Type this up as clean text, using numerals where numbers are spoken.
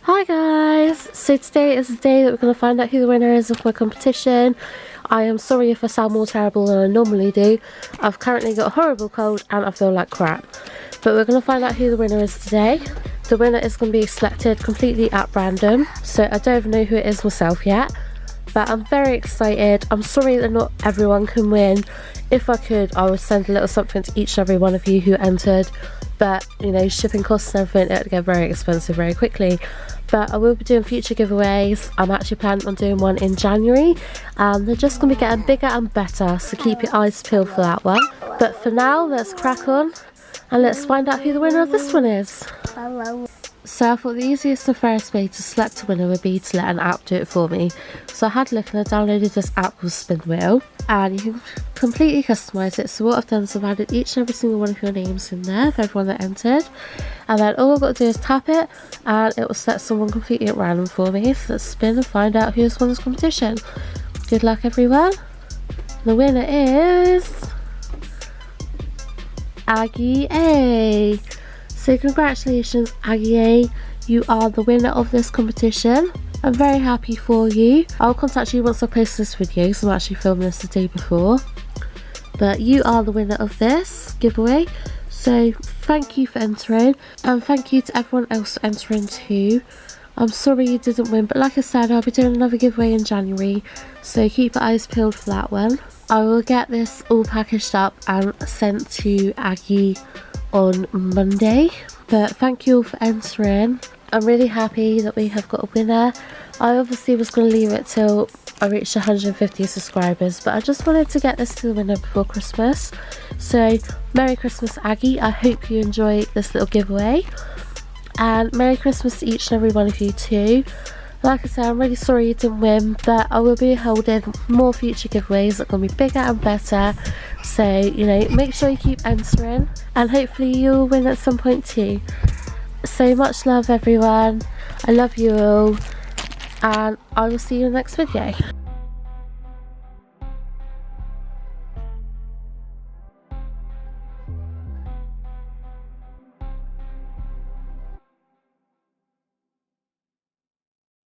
Hi guys! So today is the day that we're going to find out who the winner is of my competition. I am sorry if I sound more terrible than I normally do. I've currently got a horrible cold and I feel like crap. But we're going to find out who the winner is today. The winner is going to be selected completely at random. So I don't even know who it is myself yet. But I'm very excited. I'm sorry that not everyone can win. If I could, I would send a little something to each and every one of you who entered. But, you know, shipping costs and everything, it would get very expensive very quickly. But I will be doing future giveaways. I'm actually planning on doing one in January. They're just going to be getting bigger and better, so keep your eyes peeled for that one. But for now, let's crack on and let's find out who the winner of this one is. Hello. So I thought the easiest and fairest way to select a winner would be to let an app do it for me. So I had a look and I downloaded this app called Spin Wheel, and you can completely customise it. So what I've done is I've added each and every single one of your names in there of everyone that entered, and then all I've got to do is tap it and it will select someone completely at random for me. So let's spin and find out who's won this competition. Good luck everyone. The winner is Aggie A. So congratulations Aggie A, you are the winner of this competition. I'm very happy for you. I'll contact you once I post this video, so I'm actually filming this the day before. But you are the winner of this giveaway, so thank you for entering, and thank you to everyone else for entering too. I'm sorry you didn't win, but like I said, I'll be doing another giveaway in January, so keep your eyes peeled for that one. I will get this all packaged up and sent to Aggie on Monday. But thank you all for entering. I'm really happy that we have got a winner. I obviously was going to leave it till I reached 150 subscribers, but I just wanted to get this to the winner before Christmas. So Merry Christmas Aggie, I hope you enjoy this little giveaway, and Merry Christmas to each and every one of you too. Like I said, I'm really sorry you didn't win, but I will be holding more future giveaways that are going to be bigger and better. So, you know, make sure you keep entering, and hopefully you'll win at some point too. So much love everyone. I love you all, and I will see you in the next video.